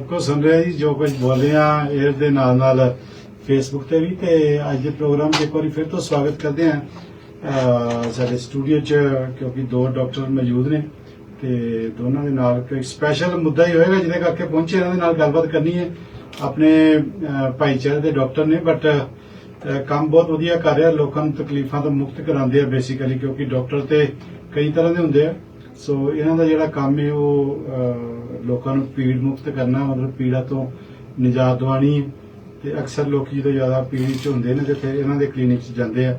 सबको सुन रहे जी जो कुछ बोल रहे हैं एयर दे नाल फेसबुक ते भी ते अज दे प्रोग्राम च एक बार फिर तो स्वागत करते हैं साडे स्टूडियो च क्योंकि दो डॉक्टर मौजूद ने ते दोनों दे नाल कोई स्पैशल मुद्दा ही होएगा जिहदे करके पहुंचे इन्हां दे नाल गलबात करनी है अपने भाईचारे दे डॉक्टर ने बट काम बहुत वधिया कर रहे लोगों नूं तकलीफां तो मुक्त करांदे आ बेसिकली क्योंकि डॉक्टर ते कई तरह दे हुंदे आ सो इन्हां दा जिहड़ा काम है वो लोगों नूं पीड़ मुक्त करना मतलब पीड़ा तो निजात दिवानी ते अक्सर लोग जो ज्यादा पीड़ च हुंदे ने ते फिर इन्हां दे क्लीनिक च जांदे आ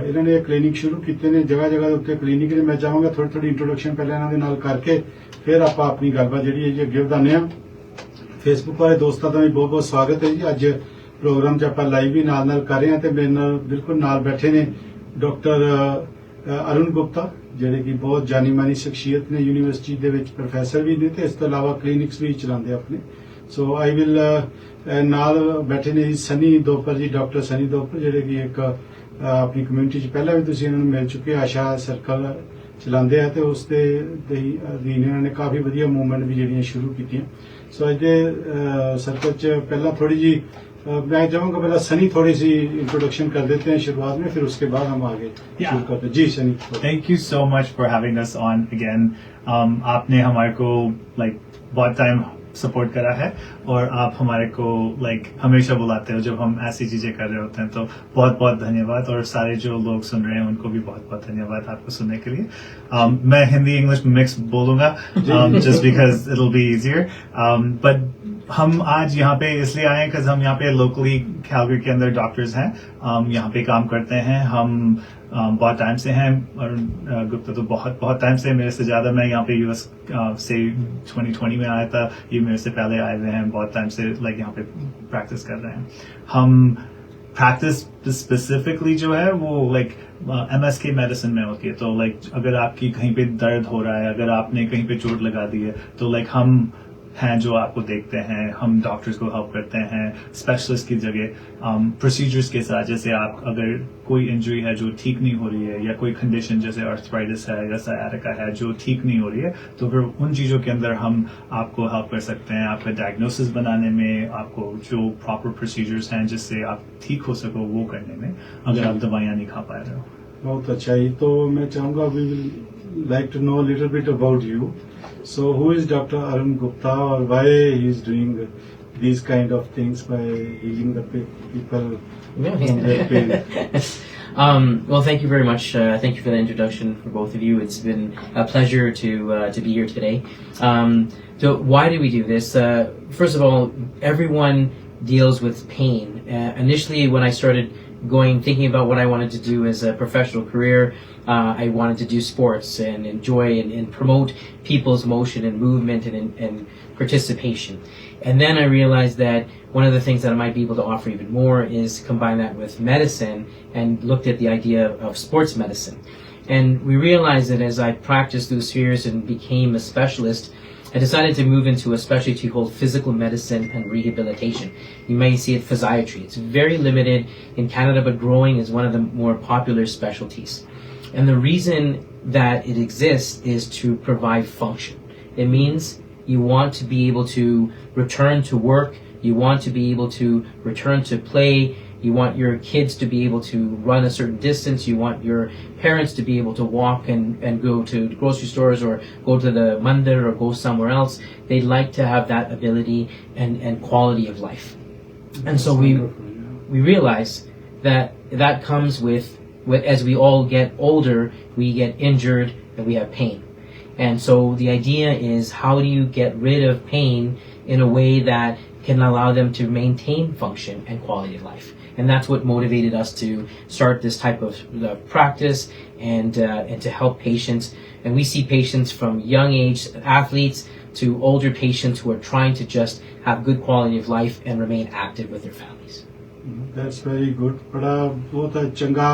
इन्हां ने क्लीनिक शुरू कीते ने जगह जगह दे उत्ते क्लीनिक ने मैं चाहांगा थोड़ी थोड़ी इंट्रोडक्शन पहले इन्हां दे नाल करके फिर आपां अपनी गलबात जिहड़ी है जी अगे वधाने आ फेसबुक वाले दोस्तां दा भी बहुत बहुत स्वागत है जी अज प्रोग्राम च आपां लाइव भी नाल कर रहे हैं ते मेरे नाल बिल्कुल नाल बैठे ने डॉक्टर अरुण गुप्ता ਜਿਹੜੇ कि बहुत जानी मानी शख्सियत ने यूनिवर्सिटी ਦੇ ਵਿੱਚ प्रोफैसर भी ने ਤੇ ਇਸ ਤੋਂ ਇਲਾਵਾ ਕਲੀਨਿਕਸ ਵੀ ਚਲਾਉਂਦੇ ਆਪਣੇ सो आई विल नाल बैठे ने सनी दोपर जी डॉक्टर सनी दोपर ਜਿਹੜੇ कि एक अपनी कम्यूनिटी ਚ ਪਹਿਲਾਂ ਵੀ ਤੁਸੀਂ ਇਹਨਾਂ ਨੂੰ ਮਿਲ ਚੁੱਕੇ ਆਸ਼ਾ ਸਰਕਲ ਚਲਾਉਂਦੇ ਆ ਤੇ ਉਸ ਦੇ ਅਧੀਨ ਇਹਨਾਂ ਨੇ ਕਾਫੀ ਵਧੀਆ ਮੂਵਮੈਂਟ ਵੀ ਜਿਹੜੀਆਂ ਸ਼ੁਰੂ ਕੀਤੀਆਂ ਸੋ ਅੱਜ ਦੇ ਸਰਕਲ ਚ ਪਹਿਲਾਂ ਥੋੜੀ ਜੀ मैं चाहूंगा पहला सनी थोड़ी सी इंट्रोडक्शन कर देते हैं शुरुआत में फिर उसके बाद हम आगे शुरू करते हैं जी Sunny thank you so much for having us on again आपने हमारे को बहुत टाइम सपोर्ट करा है और आप हमारे को हमेशा बुलाते हो जब हम ऐसी चीजें कर रहे होते हैं तो बहुत बहुत धन्यवाद और सारे जो लोग सुन रहे हैं उनको भी बहुत बहुत धन्यवाद आपको सुनने के लिए मैं हिंदी इंग्लिश मिक्स बोलूंगा just because it will be easier but हम आज यहाँ पे इसलिए आए हैं हम यहाँ पे लोकली कैलगरी के अंदर डॉक्टर्स हैं यहाँ पे काम करते हैं हम बहुत टाइम से हैं और गुप्ता तो बहुत टाइम से मेरे से ज्यादा मैं यहाँ पे यूएस से 2020 में आया था ये मेरे से पहले आए हुए हैं बहुत टाइम से यहाँ पे प्रैक्टिस कर रहे हैं हम प्रैक्टिस स्पेसिफिकली जो है वो MSK मेडिसिन में होती है तो अगर आपकी कहीं पे दर्द हो रहा है अगर आपने कहीं पे चोट लगा दी है तो हम हैं जो आपको देखते हैं हम डॉक्टर्स को हेल्प करते हैं स्पेशलिस्ट की जगह प्रोसीजर्स के साथ जैसे आप अगर कोई इंजरी है जो ठीक नहीं हो रही है या कोई कंडीशन जैसे आर्थराइटिस है या सायाटिका है जो ठीक नहीं हो रही है तो फिर उन चीज़ों के अंदर हम आपको हेल्प कर सकते हैं आपका डायग्नोसिस बनाने में आपको जो प्रॉपर प्रोसीजर्स हैं जिससे आप ठीक हो सको वो करने में अगर आप दवाइयाँ नहीं खा पा रहे हो बहुत अच्छा ही तो मैं चाहूँगा we will like to know little bit about you So who is Dr. Arun Gupta or why he is doing these kind of things by healing the people from their pain? Well, thank you very much. Thank you for the introduction for both of you. It's been a pleasure to be here today. So why do we do this? First of all, everyone deals with pain. Initially, when I started thinking about what I wanted to do as a professional career, I wanted to do sports and enjoy and promote people's motion and movement and participation. And then I realized that one of the things that I might be able to offer even more is combine that with medicine and looked at the idea of sports medicine. And we realized that as I practiced those spheres and became a specialist, I decided to move into a specialty called physical medicine and rehabilitation. You may see it Physiatry. It's very limited in Canada, but growing is one of the more popular specialties. And the reason that it exists is to provide function. It means you want to be able to return to work, you want to be able to return to play, you want your kids to be able to run a certain distance, you want your parents to be able to walk and go to grocery stores or go to the mandir or go somewhere else. They'd like to have that ability and quality of life. And so we realize that comes with as we all get older, we get injured and we have pain. And so the idea is how do you get rid of pain in a way that can allow them to maintain function and quality of life. And that's what motivated us to start this type of practice and to help patients. And we see patients from young age athletes to older patients who are trying to just have good quality of life and remain active with their families. That's very good. बड़ा बहुत चंगा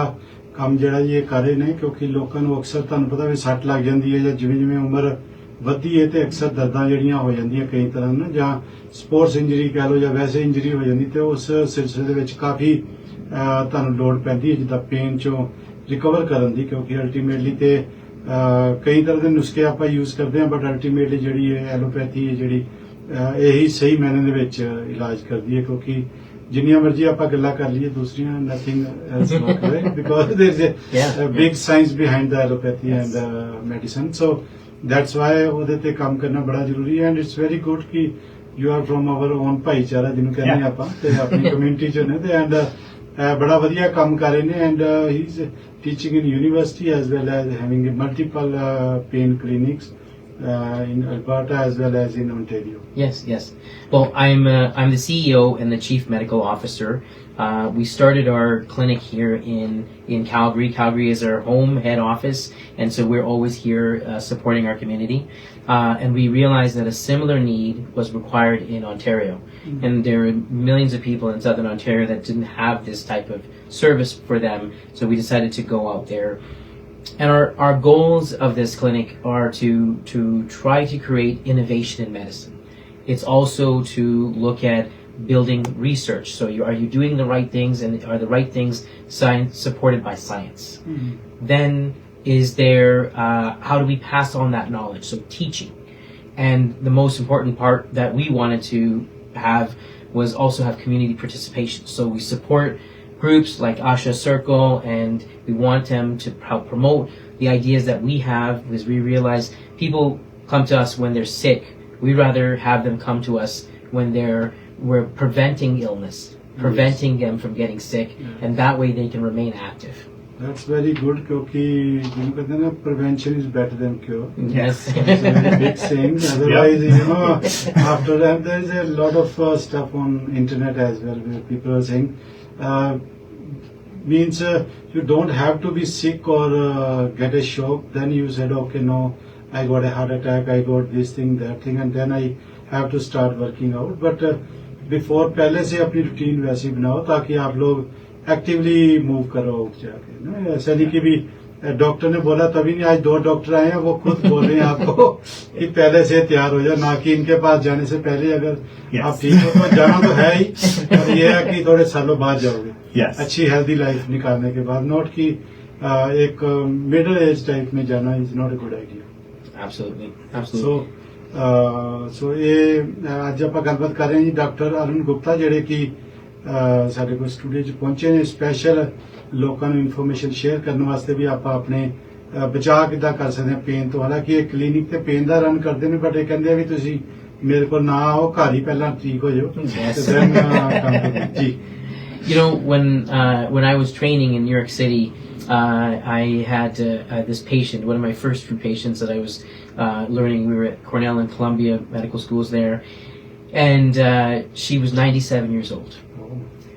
काम ਜਿਹੜਾ ਇਹ ਕਰ ਰਹੇ ਨੇ ਕਿਉਂਕਿ ਲੋਕਾਂ ਨੂੰ ਅਕਸਰ ਤੁਹਾਨੂੰ ਪਤਾ ਵੀ ਸੱਟ ਲੱਗ ਜਾਂਦੀ ਹੈ ਜਾਂ ਜਿਵੇਂ ਉਮਰ ਵੱਧਦੀ ਹੈ ਤੇ ਅਕਸਰ ਦਰਦਾਂ ਜਿਹੜੀਆਂ ਹੋ ਜਾਂਦੀਆਂ ਕਈ ਤਰ੍ਹਾਂ ਨਾਲ ਜਾਂ ਸਪੋਰਟਸ ਇੰਜਰੀ ਕਹਿ ਲਓ ਜਾਂ ਵੈਸੇ ਇੰਜਰੀ ਹੋ ਜਾਂਦੀ ਤੇ ਉਸ ਸਿਲਸਿਲੇ ਦੇ ਵਿੱਚ ਕਾਫੀ ਤੁਹਾਨੂੰ ਲੋੜ ਪੈਂਦੀ ਹੈ ਜਿੱਦਾਂ ਪੇਨ ਚੋਂ ਰਿਕਵਰ ਕਰਨ ਦੀ ਕਿਉਂਕਿ ਅਲਟੀਮੇਟਲੀ ਤੇ ਕਈ ਤਰ੍ਹਾਂ ਦੇ ਨੁਸਖੇ ਆਪਾਂ ਯੂਜ਼ ਕਰਦੇ ਹਾਂ ਬਟ ਅਲਟੀਮੇਟਲੀ ਜਿਹੜੀ ਹੈ ਐਲੋਪੈਥੀ ਹੈ ਜਿਹੜੀ ਇਹੀ ਸਹੀ ਮਾਇਨੇ ਦੇ ਵਿੱਚ ਇਲਾਜ ਕਰਦੀ ਹੈ ਕਿਉਂਕਿ ਜਿੰਨੀਆਂ ਮਰਜ਼ੀ ਆਪਾਂ ਗੱਲਾਂ ਕਰ ਲਈਏ ਦੂਸਰੀਆਂ nothing else work right because there is a big science behind the allopathy and the medicine so that's why ਉਹਦੇ ਤੇ ਕੰਮ ਕਰਨਾ ਬੜਾ ਜ਼ਰੂਰੀ ਹੈ ਐਂਡ ਇਟਸ ਵੈਰੀ ਗੁੱਡ ਕਿ you are from our own ਭਾਈਚਾਰਾ ਜਿਹਨੂੰ ਕਹਿੰਦੇ ਆਪਾਂ ਤੇ ਆਪਣੀ ਕਮਿਊਨਿਟੀ ਚ ਨੇ ਤੇ ਐਂਡ ਬੜਾ ਵਧੀਆ ਕੰਮ ਕਰ ਰਹੇ ਨੇ and he is teaching in university as well as having multiple pain clinics in Alberta as well as in Ontario. Yes. Well, I'm the CEO and the Chief Medical Officer. We started our clinic here in Calgary. Calgary is our home head office, and so we're always here supporting our community. And we realized that a similar need was required in Ontario. Mm-hmm. And there are millions of people in Southern Ontario that didn't have this type of service for them, so we decided to go out there. And our goals of this clinic are to try to create innovation in medicine. It's also to look at building research. So are you doing the right things, and are the right things supported by science? Mm-hmm. Then is there how do we pass on that knowledge? So teaching. And the most important part that we wanted to have was also have community participation. So we support groups like Asha Circle, and we want them to help promote the ideas that we have, because we realize people come to us when they're sick. We'd rather have them come to us when we're preventing illness, preventing them from getting sick, and that way they can remain active. That's very good because prevention is better than cure. Yes. It's a very big saying. Otherwise, you know, after that there is a lot of stuff on internet as well where people are saying means you don't have to be sick or get a shock, then you said okay, no, I got a heart attack, I got this thing, that thing, and then I have to start working out. But before पहले से अपनी routine वैसी बनाओ ताकि आप लोग actively move करो जाके ना, ऐसा नहीं कि भी डॉक्टर ने बोला तभी नहीं, आज 2 डॉक्टर आए हैं वो खुद बोल रहे हैं आपको कि पहले से तैयार हो जाए, ना कि इनके पास जाने से पहले अगर आप ठीक हो तो जाना तो है ही, और ये है कि थोड़े सालों बाद जाओगे अच्छी हेल्दी लाइफ निकालने के बाद, नॉट कि एक मिडिल एज टाइप में जाना is not a good idea. Absolutely. सो ये ਅੱਜ ਆਪਾਂ ਗੱਲਬਾਤ ਕਰ ਰਹੇ ਹਾਂ ਜੀ ਡਾਕਟਰ ਅਰੁਣ ਗੁਪਤਾ ਜਿਹੜੇ ਕਿ ਸਾਡੇ ਕੋਲ ਸਟੂਡੀਓ 'ਚ ਪਹੁੰਚੇ ਨੇ ਸਪੈਸ਼ਲ ਲੋਕਾਂ ਨੂੰ ਇਨਫੋਰਮੇਸ਼ਨ ਸ਼ੇਅਰ ਕਰਨ ਵਾਸਤੇ ਵੀ ਆਪਾਂ ਆਪਣੇ ਬਚਾਅ ਕਿੱਦਾਂ ਕਰ ਸਕਦੇ ਹਾਂ ਪੇਨ ਤੋਂ। ਹਾਲਾਂਕਿ ਇਹ ਕਲੀਨਿਕ ਤੇ ਪੇਨ ਦਾ ਰਨ ਕਰਦੇ ਨੇ, ਬਟ ਇਹ ਕਹਿੰਦੇ ਆ ਵੀ ਤੁਸੀਂ ਮੇਰੇ ਕੋਲ ਨਾ ਆਓ, ਘਰ ਹੀ ਪਹਿਲਾਂ ਠੀਕ ਹੋ ਜਾਓ ਤੇ then ਕੰਮ ਕਰੋ ਜੀ। You know, when I was training in New York City, I had this patient, one of my first few patients that I was learning. We were at Cornell and Columbia medical schools there, and she was 97 years old.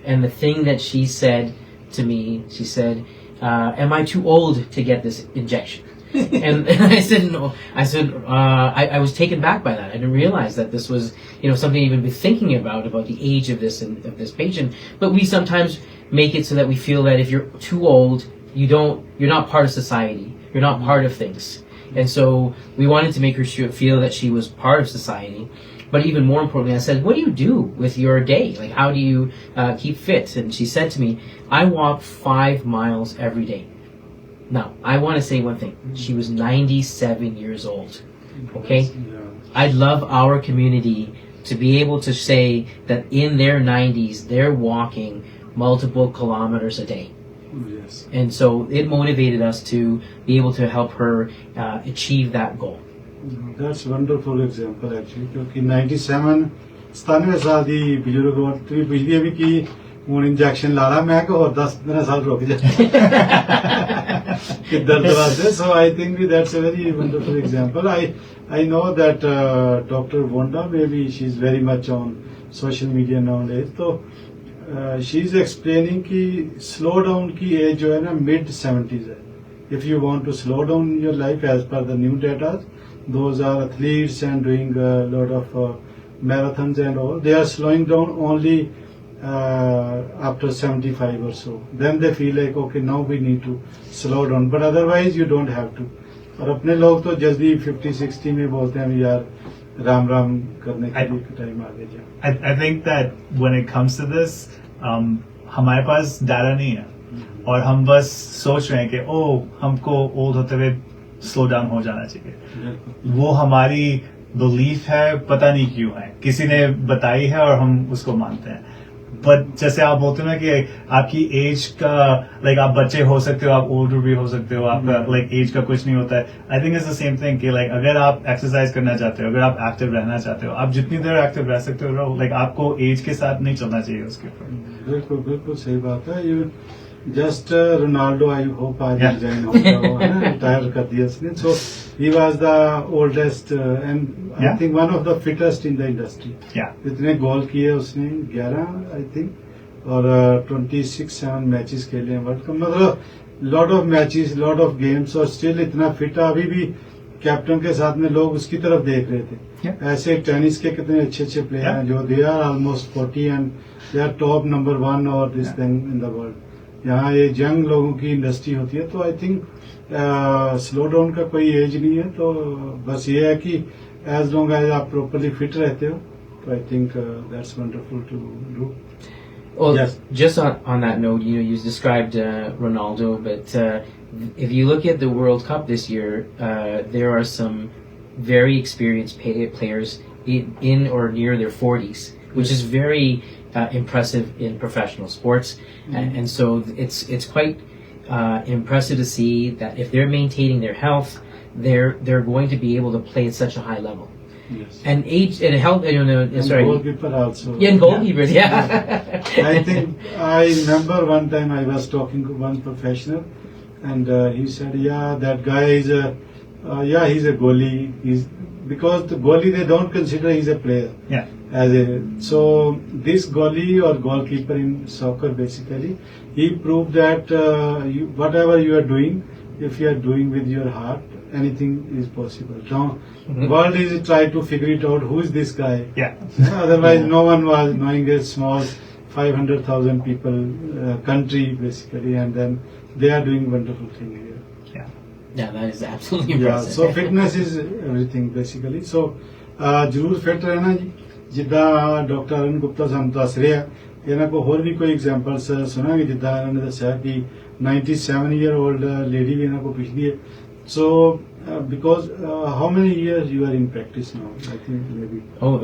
And the thing that she said to me, she said, am I too old to get this injection? and I said no. I said I was taken back by that. I didn't realize that this was, you know, something even be thinking about the age of this patient. But we sometimes make it so that we feel that if you're too old, you're not part of society. You're not part of things. And so we wanted to make her feel that she was part of society. But even more importantly, I said, what do you do with your day? Like, how do you keep fit? And she said to me, I walk 5 miles every day. Now, I want to say one thing. She was 97 years old. Okay? I'd love our community to be able to say that in their 90s, they're walking multiple kilometers a day. Yes. And so it motivated us to be able to help her achieve that goal. That's wonderful example actually क्योंकि 97 साल ਦੀ ਬਜ਼ੁਰਗ ਔਰਤ ਵੀ ਪੁੱਛਦੀ ਹੈ ਵੀ ਕੀ ਹੁਣ injection ਲਾ ਲਾ, ਮੈਂ ਕਿ ਹੋਰ 10-15 ਸਾਲ ਰੁਕ ਜਾ ਕਿ ਦਰਦ ਵਾਸਤੇ। So I think that's a very wonderful example. I know that Dr. Wanda, maybe she's very much on social media nowadays, तो she's explaining कि slow down की एज जो है ना mid-70s है. If you want to slow down your life as per the new data, those are athletes and doing a lot of marathons and all, they are slowing down only after 75 or so. Then they feel like okay, now we need to slow down, but otherwise you don't have to. और अपने लोग तो जल्दी 50-60 में बोलते हैं यार राम राम करने के लिए टाइम आ गया। I think that when it comes to this, हमारे पास डाटा नहीं है और हम बस सोच रहे हैं कि हमको ओल्ड होते हुए स्लो डाउन हो जाना चाहिए। वो हमारी बिलीफ है, पता नहीं क्यों है, किसी ने बताई है और हम उसको मानते हैं. बट जैसे आप बोलते हो ना कि आपकी एज का लाइक आप बच्चे हो सकते हो, आप ओल्डर भी हो सकते हो, आपका लाइक एज का कुछ नहीं होता है. I think it's the same thing कि लाइक अगर आप एक्सरसाइज करना चाहते हो, अगर आप एक्टिव रहना चाहते हो, आप जितनी देर एक्टिव रह सकते हो रहो. लाइक आपको एज के साथ नहीं चलना चाहिए उसके ऊपर. बिल्कुल बिल्कुल सही बात है. You just Ronaldo I hope आज रिजाइन हो गया, रिटायर कर दिया उसने. So he was the oldest and I think one of the fittest in the industry. इतने गोल किए उसने, 11 आई थिंक, और 26-7 मैचेस खेले हैं वर्ल्ड कप. मतलब lot of matches, lot of games, और स्टिल इतना फिट है. अभी भी कैप्टन के साथ में लोग उसकी तरफ देख रहे थे. ऐसे टेनिस के कितने अच्छे अच्छे प्लेयर हैं जो they are almost 40 and they are top number 1 और this thing in the world. यहाँ ये यंग लोगों की इंडस्ट्री होती है, तो आई थिंक स्लो डाउन का कोई एज नहीं है. तो बस ये है कि एज लॉन्ग एज आप प्रॉपरली फिट रहते हो, तो I think that's wonderful to do. Well, Yes. just on that note, you described Ronaldo, but if you look at the World Cup this year, there are some very experienced players in or near their 40s, which is very impressive in professional sports, and so it's quite impressive to see that if they're maintaining their health, they're going to be able to play at such a high level. Yes. And age and health, I don't know. And Sorry, goalkeeper also. Yeah, and goalkeepers. Yeah. I think I remember one time I was talking to one professional, and he said, "Yeah, that guy is he's a goalie. He's because the goalie they don't consider he's a player. Yeah. So this goalie or goalkeeper in soccer basically, he proved that whatever you are doing, if you are doing with your heart, anything is possible. Now, world is trying to figure it out. Who is this guy? Yeah. Otherwise, no one was knowing a small 500,000 people country basically, and then they are doing wonderful thing here. Yeah, that is absolutely Yeah. impressive. So fitness is everything basically. So ਜ਼ਰੂਰ fit ਰਹਿਣਾ ਜੀ. ਜਿੱਦਾਂ doctor earn Gupta ਸਾਨੂੰ ਦੱਸ ਰਿਹਾ, ਇਹਨਾਂ ਕੋਲ ਹੋਰ ਵੀ ਕੋਈ ਐਗਜ਼ਾਮਪਲਸ ਸੁਣਾਂਗੇ. ਜਿੱਦਾਂ ਇਹਨਾਂ ਨੇ ਦੱਸਿਆ ਕਿ 97 ਈਅਰ 올ਡ ਲੇਡੀ ਵੀ ਇਹਨਾਂ ਕੋਲ ਪਿਛਲੀ ਹੈ. So because how many years you are in practice now? I think maybe. Oh,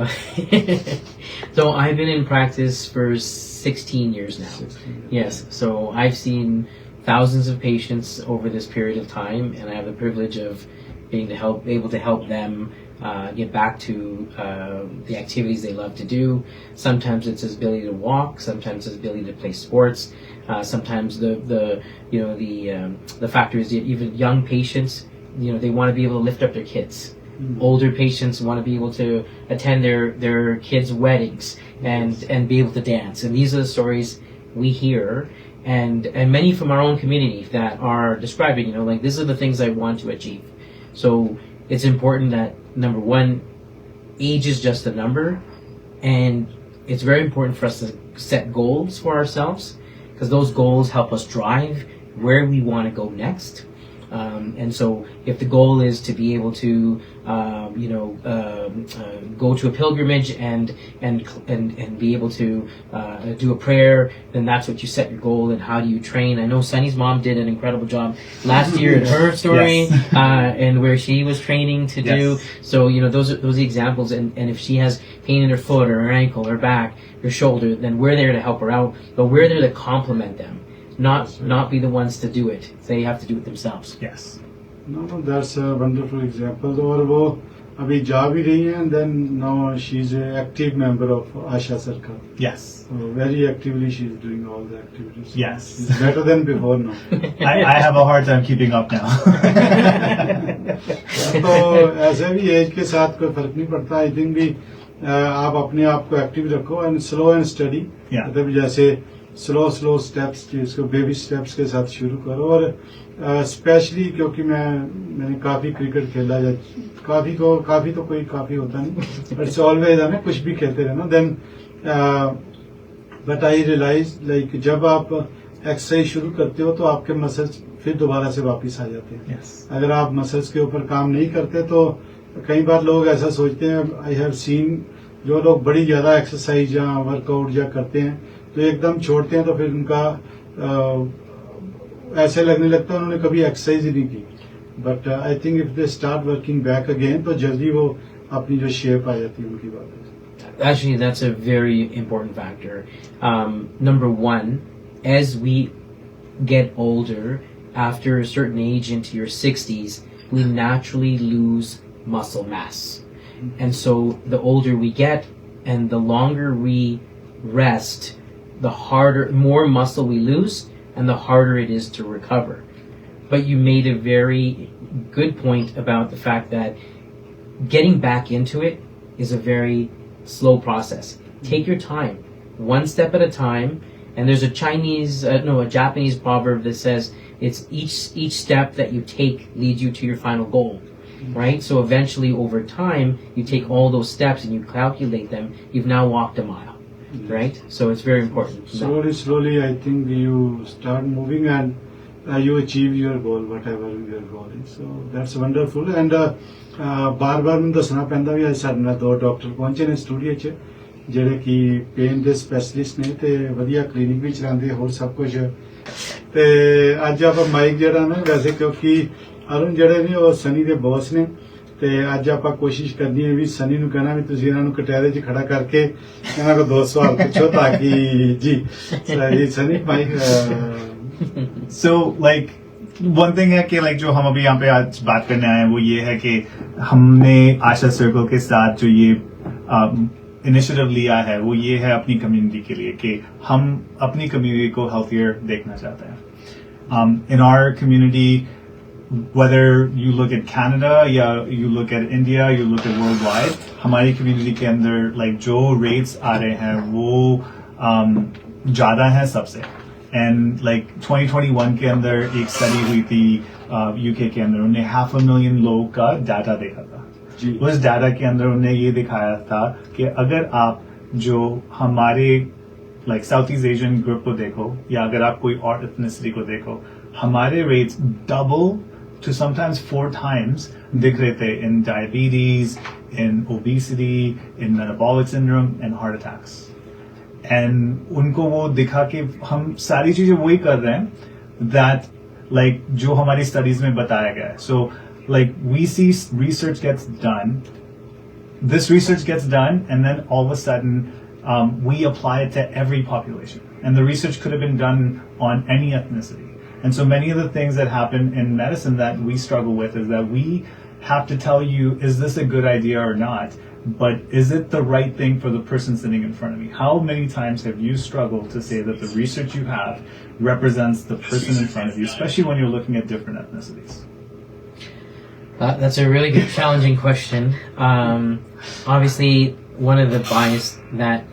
so I've been in practice for 16 years now. 16 years. Yes, so I've seen thousands of patients over this period of time, and I have the privilege of being able to help them get back to the activities they love to do. Sometimes it's his ability to walk, sometimes his ability to play sports, sometimes the factor is that even young patients, they want to be able to lift up their kids. Older patients want to be able to attend their kids' weddings and be able to dance. And these are the stories we hear, and many from our own community that are describing, like, these are the things I want to achieve. So it's important that, number one, age is just a number, and it's very important for us to set goals for ourselves, because those goals help us drive where we want to go next. And so if the goal is to be able to go to a pilgrimage and be able to do a prayer, then that's what you set your goal. And how do you train? I know Sunny's mom did an incredible job last year in her story. Yes. And where she was training to do. Yes. So those are the examples. And if she has pain in her foot or her ankle or back or shoulder, then we're there to help her out, but we're there to complement them. Not be the ones to do it. They have to do it themselves. Yes. No, that's a wonderful example. और वो अभी जा भी रही हैं, and then now she's an active member of Asha Sarkar. Yes. So very actively she's doing all the activities. Yes. It's better than before now. I have a hard time keeping up now. तो ऐसे भी as के साथ कोई फर्क नहीं पड़ता. I think भी आप अपने आप को एक्टिव रखो एंड स्लो एंड स्टडी. मतलब जैसे स्लो स्टेप्स, जिसको बेबी स्टेप्स के साथ शुरू करो. और स्पेशली क्योंकि मैंने काफी क्रिकेट खेला, या काफी तो कोई काफी होता नहीं, बट इट्स ऑलवेज हमें कुछ भी खेलते रहना. Then but I realise like जब आप एक्सरसाइज शुरू करते हो तो आपके मसल्स फिर दोबारा से वापस आ जाते हैं. अगर आप मसल्स के ऊपर काम नहीं करते तो कई बार लोग ऐसा सोचते हैं, आई हैव सीन, जो लोग बड़ी ज्यादा एक्सरसाइज या वर्कआउट या करते हैं तो एकदम छोड़ते हैं, तो फिर उनका ऐसे लगने लगता है उन्होंने कभी एक्सरसाइज ही नहीं की. But I think if they start working back again तो जल्दी वो अपनी जो शेप आ जाती है उनकी बात है। Actually, that's a very important factor. Number one, as we get older, after a certain age into your 60s, we naturally lose muscle mass. And so the older we get and the longer we rest, the harder, more muscle we lose and the harder it is to recover. But you made a very good point about the fact that getting back into it is a very slow process. Take your time, one step at a time. And there's a Japanese proverb that says it's each step that you take leads you to your final goal, right? So eventually, over time, you take all those steps and you calculate them. You've now walked a mile, right? So it's very important. Slowly, I think you start moving and you achieve your goal, whatever your goal is. So that's wonderful. And बार-बार मैं दसना पैंदा भी आज साडे नाल 2 doctor पहुंचे ने स्टूडियो च ਜਿਹੜੇ ਕਿ ਪੇਨ ਦੇ ਸਪੈਸ਼ਲਿਸਟ ਨੇ ਤੇ ਵਧੀਆ ਕਲੀਨਿਕ ਵੀ ਚਲਾਉਂਦੇ ਹੋਰ ਸਭ ਕੁਝ ਤੇ ਅੱਜ ਆਪਾਂ ਮਾਈਕ ਜਿਹੜਾ ਨਾ ਵੈਸੇ ਕਿਉਂਕਿ ਅਰੁਣ ਜਿਹੜੇ ਨੇ ਉਹ ਸਨੀ ਦੇ ਬੌਸ ਨੇ ਤੇ ਅੱਜ ਆਪਾਂ ਕੋਸ਼ਿਸ਼ ਕਰਨੀ ਹੈ ਵੀ ਸਨੀ ਨੂੰ ਕਹਿਣਾ ਵੀ ਤੁਸੀਂ ਇਹਨਾਂ ਨੂੰ ਕਟਹਿਰੇ 'ਚ ਖੜਾ ਕਰਕੇ ਇਹਨਾਂ ਕੋਲ 2 ਸਵਾਲ ਪੁੱਛੋ ਤਾਂ ਕਿ ਜੀ Sunny mic So like one thing है कि like जो हम अभी यहाँ पे आज बात करने आए हैं वो ये है कि हमने आशा सर्कल के साथ जो ये इनिशिएटिव लिया है वो ये है अपनी कम्युनिटी के लिए कि हम अपनी कम्युनिटी को हेल्थियर देखना चाहते हैं. In our community, whether you look at Canada या you look at India, you look at worldwide, हमारी community के अंदर like जो rates आ रहे हैं वो ज़्यादा हैं सबसे. And like 2021 के अंदर एक स्टडी हुई थी UK के अंदर उन्हें 500,000 लोगों का डाटा देखा था. उस डाटा के अंदर उन्हें ये दिखाया था कि अगर आप जो हमारे like south east Asian group को देखो या अगर आप कोई और एथनिसिटी को देखो हमारे rates double two sometimes 4 times दिख रहे थे in diabetes, in obesity, in metabolic syndrome and heart attacks. And उनको वो दिखा कि हम सारी चीजें वही कर रहे हैं दैट लाइक जो हमारी स्टडीज में बताया गया है. सो like we see research gets done, this research gets done, and then all of a sudden we apply it to every population. And the research could have been done on any ethnicity. And so many of the things that happen in medicine that we struggle with is that we have to tell you, is this a good idea or not? But is it the right thing for the person sitting in front of me? How many times have you struggled to say that the research you have represents the person in front of you, especially when you're looking at different ethnicities? That's a really good, challenging question. Obviously, one of the bias that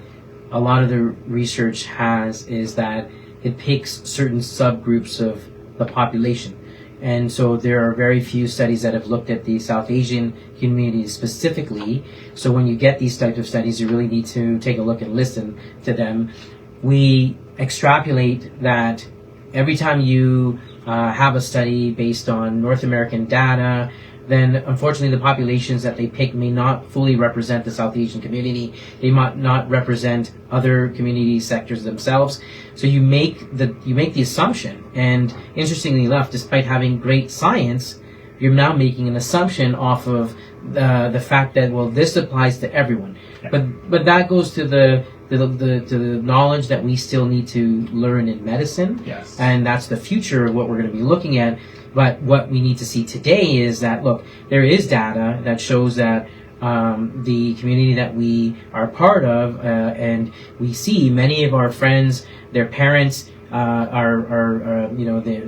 a lot of the research has is that it picks certain subgroups of the population. And so there are very few studies that have looked at the South Asian community specifically. So when you get these types of studies, you really need to take a look and listen to them. We extrapolate that every time you have a study based on North American data, then unfortunately the populations that they pick may not fully represent the South Asian community. They might not represent other community sectors themselves. So you make the assumption, and interestingly enough, despite having great science, you're now making an assumption off of the fact that, well, this applies to everyone. Yeah. But that goes to the knowledge that we still need to learn in medicine. Yes. And that's the future of what we're going to be looking at. But what we need to see today is that, look, there is data that shows that the community that we are part of, and we see many of our friends, their parents,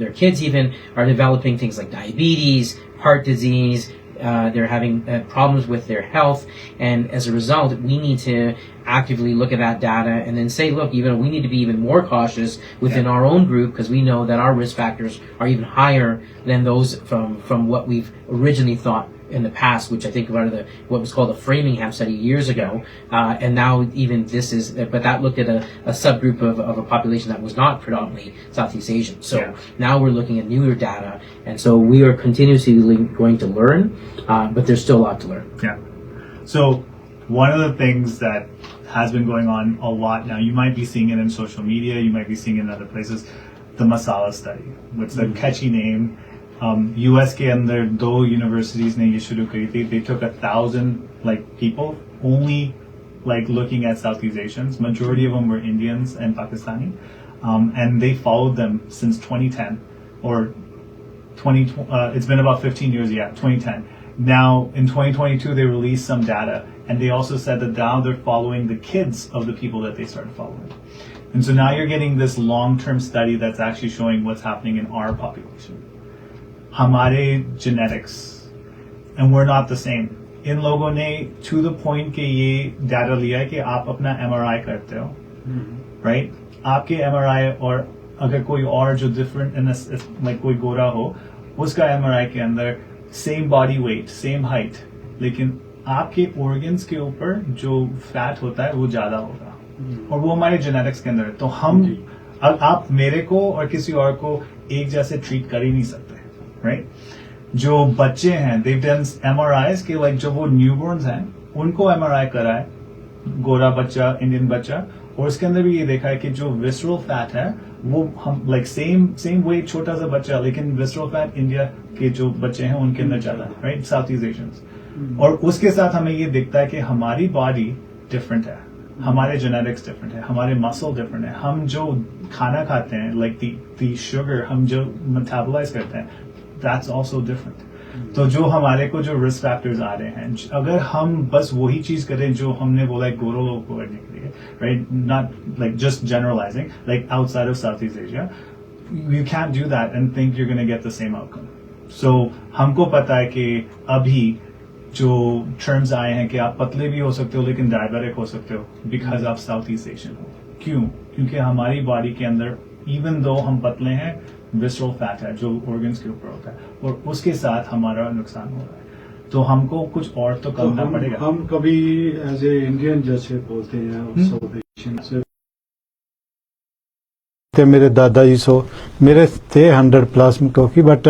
their kids even are developing things like diabetes, heart disease. They're having problems with their health, and as a result, we need to actively look at that data and then say, look, even we need to be even more cautious within our own group because we know that our risk factors are even higher than those from what we've originally thought in the past, which I think about what was called the Framingham study years ago, and now even this is, but that looked at a subgroup of a population that was not predominantly Southeast Asian. So now we're looking at newer data, and so we are continuously going to learn, but there's still a lot to learn. Yeah. So one of the things that has been going on a lot now, you might be seeing it in social media, you might be seeing it in other places, the masala study. It's a catchy name. US के अंदर 2 universities ने ये शुरू करी थी. They took 1,000 like people only like looking at Southeast Asians. Majority of them were Indians and Pakistani, and they followed them since 2010 or 20. It's been about 15 years. Yeah, 2010. Now in 2022 they released some data, and they also said that now they're following the kids of the people that they started following. And so now you're getting this long-term study that's actually showing what's happening in our population. Hamare genetics, and we're not the same. In लोगों ने to the point कि ये data लिया है कि आप अपना MRI करते हो, right? आपके MRI और अगर कोई और जो different like कोई गोरा हो, उसका MRI के अंदर same body weight, same height, लेकिन आपके organs के ऊपर जो fat होता है वो ज़्यादा होगा. और वो हमारे जेनेटिक्स के अंदर है. तो हम आप मेरे को और किसी और को एक जैसे ट्रीट कर ही नहीं सकते, राइट? जो बच्चे हैं they've done MRIs के like जो वो न्यूबॉर्न्स हैं उनको MRI कराए, गोरा बच्चा, इंडियन बच्चा, और उसके अंदर भी ये देखा है कि जो विसरल फैट है वो हम like सेम वेट छोटा सा बच्चा, लेकिन विसरल फैट इंडिया के जो बच्चे हैं उनके अंदर ज्यादा है, राइट? South east Asians. और उसके साथ हमें ये दिखता है कि हमारी बॉडी डिफरेंट है, हमारे जेनेटिक्स डिफरेंट है, हमारे मसल डिफरेंट है, हम जो खाना खाते हैं लाइक दी शुगर हम जो मेटाबोलाइज करते हैं दैट्स आल्सो डिफरेंट. तो जो हमारे को जो रिस्क फैक्टर्स आ रहे हैं, अगर हम बस वही चीज करें जो हमने बोला है गोरों लोगों को करने के लिए, right? Not like just generalising, like outside of South East Asia, you can't do that and think you are gonna get the same outcome. So हमको पता है कि अभी जो टर्म्स आए हैं कि आप पतले भी हो सकते हो लेकिन डायबिटिक हो सकते हो बिकॉज आप साउथ ईस्ट एशियन हो. क्यों? क्योंकि हमारी बॉडी के अंदर इवन दो हम पतले हैं, विसरल फैट है जो ऑर्गन्स के ऊपर होता है, और उसके साथ हमारा नुकसान हो रहा है. तो हमको कुछ और तो करना पड़ेगा. हम कभी एज ए इंडियन जैसे बोलते हैं साउथ एशियन से, मेरे दादाजी सो मेरे थे 100+ क्योंकि बट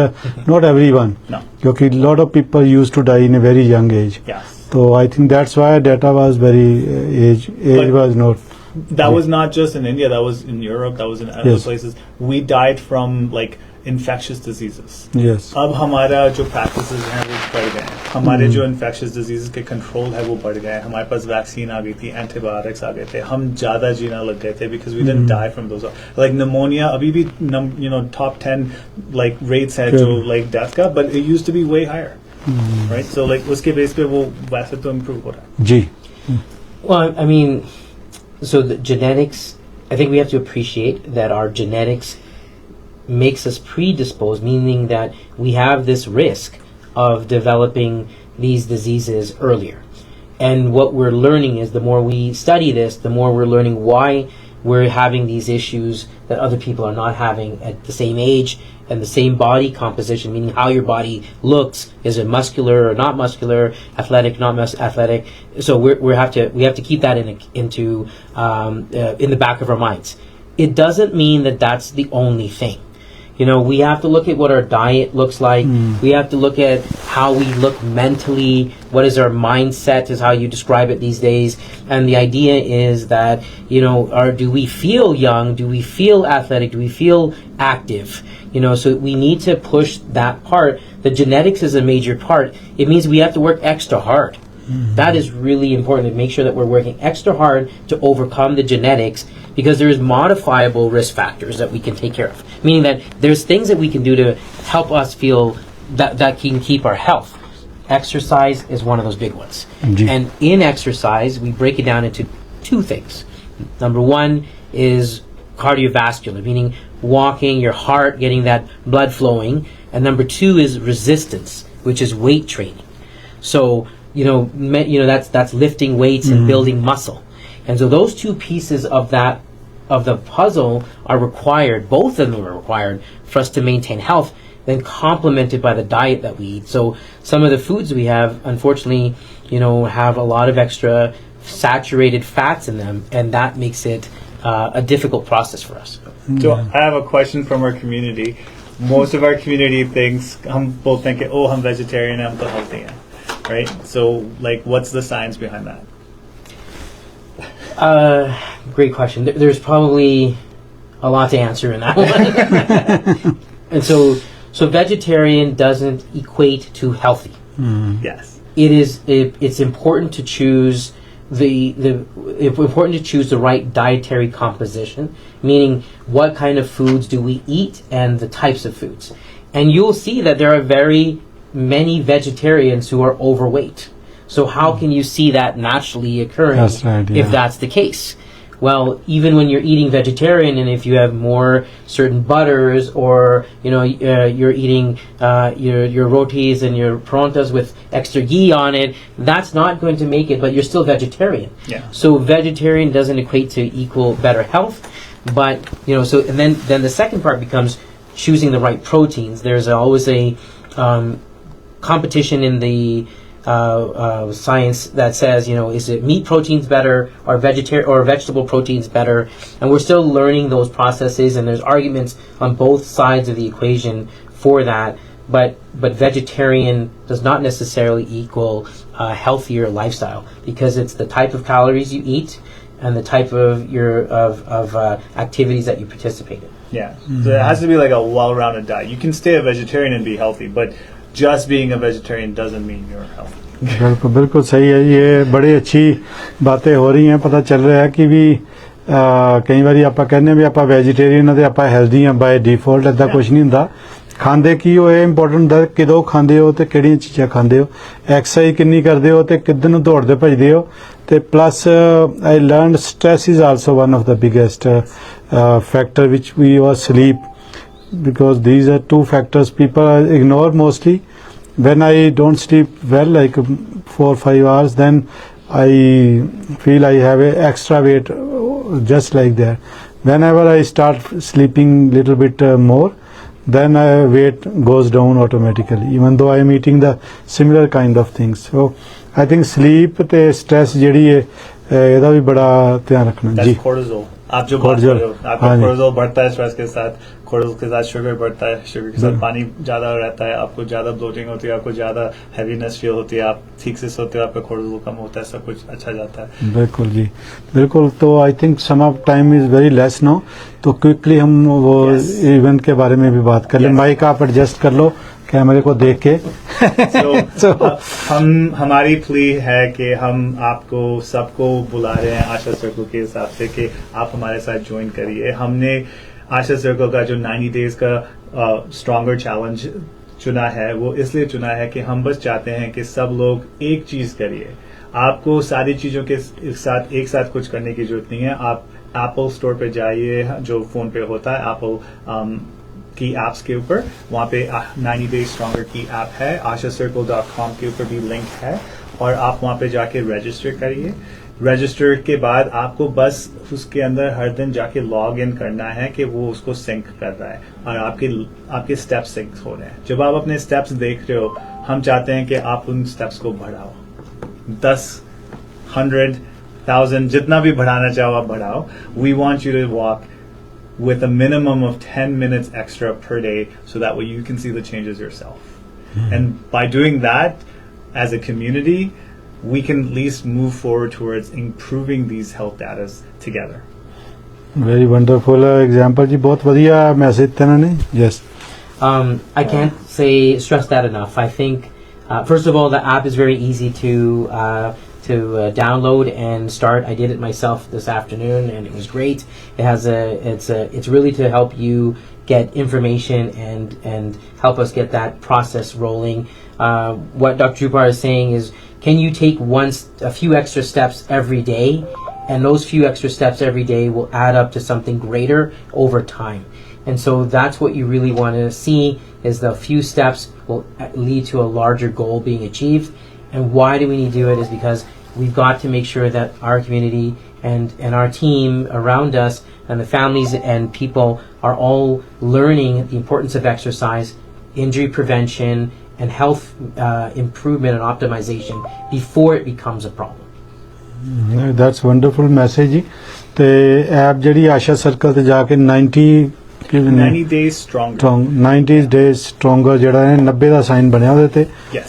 नॉट एवरीवन, क्योंकि lot of people used to die in a very young age. तो I think that's why data was very age was not. That was not just in India, that was in Europe, that was in other places. We died from like infectious diseases. Yes. अब हमारा जो practices हैं वो बढ़ गए हैं. हमारे जो infectious diseases के control है वो बढ़ गए हैं. हमारे पास vaccine आ गई थी, antibiotics आ गए थे. हम ज़्यादा जीना लग गए थे because we didn't die from those. Like pneumonia अभी भी top 10 like rates है जो like death का, but it used to be way higher. Right? So like उसके base पे वो वैसे तो improve हो रहा है. जी. Well, I mean, so the genetics, I think we have to appreciate that our genetics makes us predisposed, meaning that we have this risk of developing these diseases earlier. And what we're learning is the more we study this, the more we're learning why we're having these issues that other people are not having at the same age and the same body composition, meaning how your body looks. Is it muscular or not muscular, athletic, not athletic? So we have to keep that in the back of our minds. It doesn't mean that that's the only thing. We have to look at what our diet looks like. We have to look at how we look mentally. What is our mindset, is how you describe it these days. And the idea is that, do we feel young? Do we feel athletic? Do we feel active? So we need to push that part. The genetics is a major part. It means we have to work extra hard. That is really important, to make sure that we're working extra hard to overcome the genetics, because there's modifiable risk factors that we can take care of. Meaning that there's things that we can do to help us feel that can keep our health. Exercise is one of those big ones. And in exercise, we break it down into 2 things. Number 1 is cardiovascular, meaning walking, your heart, getting that blood flowing. And number 2 is resistance, which is weight training. So, that's lifting weights and building muscle. And so those 2 pieces of the puzzle are required. Both of them are required for us to maintain health, then complemented by the diet that we eat. So some of the foods we have, unfortunately, have a lot of extra saturated fats in them, and that makes it a difficult process for us. So I have a question from our community. Most of our community thinks, हम बोलते हैं कि हम vegetarian हैं, हम तो healthy हैं. Right? So, like, what's the science behind that? Great question. There's probably a lot to answer in that one. And So vegetarian doesn't equate to healthy. Yes. It's important to choose important to choose the right dietary composition, meaning what kind of foods do we eat and the types of foods. And you'll see that there are very many vegetarians who are overweight. So how can you see that naturally occurring That's right, yeah. if that's the case? Well, even when you're eating vegetarian, and if you have more certain butters, or you're eating your rotis and your paranthas with extra ghee on it, that's not going to make it. But you're still vegetarian. Yeah. So vegetarian doesn't equate to equal better health, but so and then the second part becomes choosing the right proteins. There's always a competition in the science that says, is it meat proteins better or vegetable proteins better? And we're still learning those processes, and there's arguments on both sides of the equation for that. But vegetarian does not necessarily equal a healthier lifestyle, because it's the type of calories you eat and the type of activities that you participate in. Yeah. So it has to be like a well-rounded diet. You can stay a vegetarian and be healthy, but just being a vegetarian doesn't mean you're healthy. बिल्कुल बिल्कुल सही है. ये बड़ी अच्छी बातें हो रही हैं. पता चल रहा है कि भी कई बार ਆਪਾਂ ਕਹਿੰਦੇ ਵੀ ਆਪਾਂ ਵੈਜੀਟੇਰੀਅਨ ਤੇ ਆਪਾਂ ਹੈਲਦੀ ਆ ਬਾਈ ਡਿਫਾਲਟ. ਇਦਾਂ ਕੁਝ ਨਹੀਂ ਹੁੰਦਾ. ਖਾਂਦੇ ਕੀ ਹੋ, ਇਹ ਇੰਪੋਰਟੈਂਟ ਹੁੰਦਾ ਕਿਦੋਂ ਖਾਂਦੇ ਹੋ ਤੇ ਕਿਹੜੀਆਂ ਚੀਜ਼ਾਂ ਖਾਂਦੇ ਹੋ, ਐਕਸਰਸਾਈਜ਼ ਕਿੰਨੀ ਕਰਦੇ ਹੋ ਤੇ ਕਿੱਦਾਂ ਨੂੰ ਦੌੜਦੇ ਭੱਜਦੇ ਹੋ. ਤੇ plus I learned stress is also one of the biggest factor which we was sleep, because these are two factors people ignore mostly. When I don't sleep well, like 4 or 5 hours, then I feel I have a extra weight just like that. Whenever I start sleeping little bit more, then weight goes down automatically, even though I am eating the similar kind of things. So I think sleep te stress ਜਿਹੜੀ ਹੈ ਇਹਦਾ ਵੀ ਬੜਾ ਧਿਆਨ ਰੱਖਣਾ जी. Cortisol. आप जो बात कर रहे हो, आपका कोर्टिसोल बढ़ता है स्ट्रेस के साथ, कोर्टिसोल के साथ शुगर बढ़ता है, शुगर के साथ पानी ज्यादा रहता है, आपको ज्यादा ब्लोटिंग होती है, आपको ज्यादा हैवीनेस फील होती है, आप ठीक से सोते हो, आपका कोर्टिसोल कम होता है, सब कुछ अच्छा जाता है. बिल्कुल जी, बिल्कुल. तो I think some of time is very less now, तो क्विकली हम वो इवेंट के बारे में भी बात कर लें. माइक आप एडजस्ट कर लो कैमरे को देख के. हमारी प्ली है कि हम आपको सबको बुला रहे हैं आशा सर्कल के हिसाब से कि आप हमारे साथ ज्वाइन करिए. हमने आशा सर्कल का जो 90 डेज का स्ट्रॉन्गर चैलेंज चुना है, वो इसलिए चुना है कि हम बस चाहते हैं कि सब लोग एक चीज करिए. आपको सारी चीजों के साथ एक साथ कुछ करने की जरूरत नहीं है. आप एप्पल स्टोर पे जाइए, जो फोन पे होता है एप्पल की एप्स के ऊपर, वहाँ पे 90 डेज स्ट्रॉन्गर की ऐप है, ashacircle.com के ऊपर भी लिंक है, और आप वहाँ पे जाके रजिस्टर करिए. रजिस्टर के बाद आपको बस उसके अंदर हर दिन जाके लॉग इन करना है कि वो उसको सिंक कर रहा है और आपके स्टेप्स सिंक हो रहे हैं. जब आप अपने स्टेप्स देख रहे हो, हम चाहते हैं कि आप उन स्टेप्स को बढ़ाओ. 10, 100, 1000 जितना भी बढ़ाना चाहो आप बढ़ाओ. We want you to walk with a minimum of 10 minutes extra per day, so that way you can see the changes yourself. And by doing that, as a community, we can at least move forward towards improving these health data together. Very wonderful example जी. बहुत बढ़िया message था ना. Yes. I can't stress that enough. I think first of all, the app is very easy to download and start. I did it myself this afternoon, and it was great. It's really to help you get information and help us get that process rolling. What Dr. Dhopar is saying is, can you take a few extra steps every day, and those few extra steps every day will add up to something greater over time. And so that's what you really want to see, is the few steps will lead to a larger goal being achieved. And why do we need to do it? Is because we've got to make sure that our community and our team around us and the families and people are all learning the importance of exercise, injury prevention, and health improvement and optimization before it becomes a problem. That's wonderful message जी. ਤੇ app ਜਿਹੜੀ ਆਸ਼ਾ circle ਤੇ ਜਾ ਕੇ 90 days stronger 90 days stronger ਜਿਹੜਾ ਹੈ 90 ਦਾ sign ਬਣਿਆ ਉਹਦੇ ਤੇ.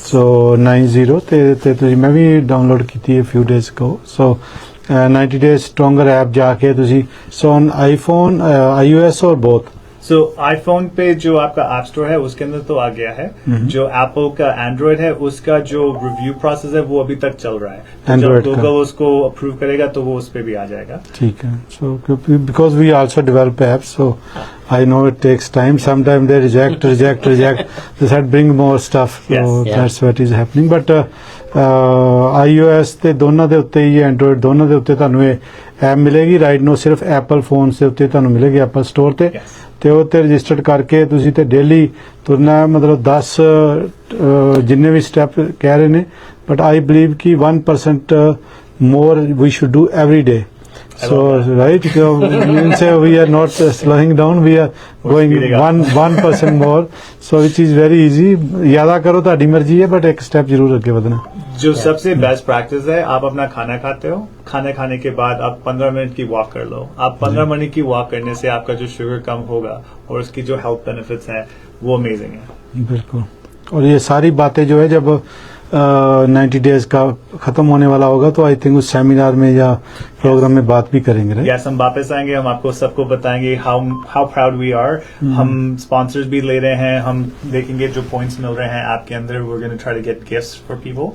ਸੋ 90 ਤੇ ਤੁਸੀਂ ਮੈਂ ਵੀ ਡਾਊਨਲੋਡ ਕੀਤੀ ਹੈ few days ago. So 90 days stronger app ਜਾ ਕੇ ਤੁਸੀਂ, so on iPhone, iOS or both? So iPhone पे जो आपका ऐप स्टोर है उसके अंदर तो आ गया है. जो एप्पल का एंड्रॉइड है उसका जो रिव्यू प्रोसेस है वो अभी तक चल रहा है. तो जब गूगल उसको अप्रूव करेगा तो वो उस पे भी आ जाएगा. ठीक है. So because we also develop apps, so I know it takes time. Sometimes they reject. They said bring more stuff. So that's what is happening. But iOS ਤੇ ਦੋਨਾਂ ਦੇ ਉੱਤੇ ਹੀ Android ਦੋਨਾਂ ਦੇ ਉੱਤੇ ਤੁਹਾਨੂੰ ਇਹ ਐਪ ਮਿਲੇਗੀ. ਰਾਈਟ ਨੋ ਸਿਰਫ Apple ਫੋਨਸ ਦੇ ਉੱਤੇ ਤੁਹਾਨੂੰ ਮਿਲੇਗੀ Apple ਸਟੋਰ ਤੇ. ਤੇ ਉਹ ਤੇ ਰਜਿਸਟਰਡ ਕਰਕੇ ਤੁਸੀਂ ਤੇ ਡੇਲੀ ਤੁਰਨਾ, ਮਤਲਬ 10 ਜਿੰਨੇ ਵੀ ਸਟੈਪ ਕਹਿ ਰਹੇ ਨੇ. ਬਟ ਆਈ ਬਲੀਵ ਕਿ 1% more we should do every day. So right, so we are not slowing down, we are going 1% more, so which is very easy. ज़्यादा करो तो आड़ी मर्जी है, but एक स्टेप जरूर आगे बढ़ना. जो सबसे बेस्ट प्रैक्टिस है, आप अपना खाना खाते हो, खाना खाने के बाद आप 15 मिनट की वॉक कर लो. आप 15 मिनट की वॉक करने से आपका जो शुगर कम होगा और उसकी जो हेल्थ बेनिफिट्स हैं वो अमेजिंग है. बिल्कुल. और ये सारी बातें जो है जब 90 डेज का खत्म होने वाला होगा तो आई थिंक उस सेमिनार में या प्रोग्राम में बात भी करेंगे. राइट? यस, हम वापस आएंगे, हम आपको सबको बताएंगे हाउ प्राउड वी आर. हम स्पॉन्सर्स भी ले रहे हैं, हम देखेंगे जो पॉइंट्स मिल रहे हैं आपके अंदर. We are going to try to get gifts for people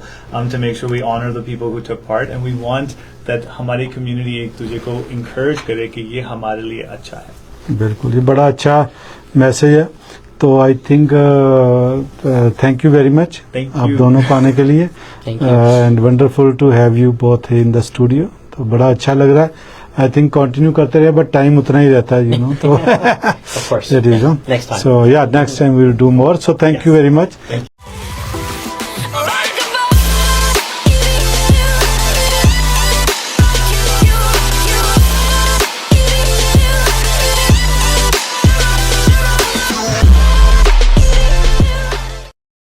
to make sure we honour the people who took part, and we want that हमारी कम्युनिटी एक दूसरे को इंकरेज करे कि ये हमारे लिए अच्छा है. बिल्कुल, ये बड़ा अच्छा मैसेज है. तो I think thank you very much आप दोनों को आने के लिए, and wonderful to have you both in the studio. तो बड़ा अच्छा लग रहा है. आई थिंक कंटिन्यू करते रहे, बट टाइम उतना ही रहता है, यू नो. तो Of course. So yeah next time we will do more. So thank you very much.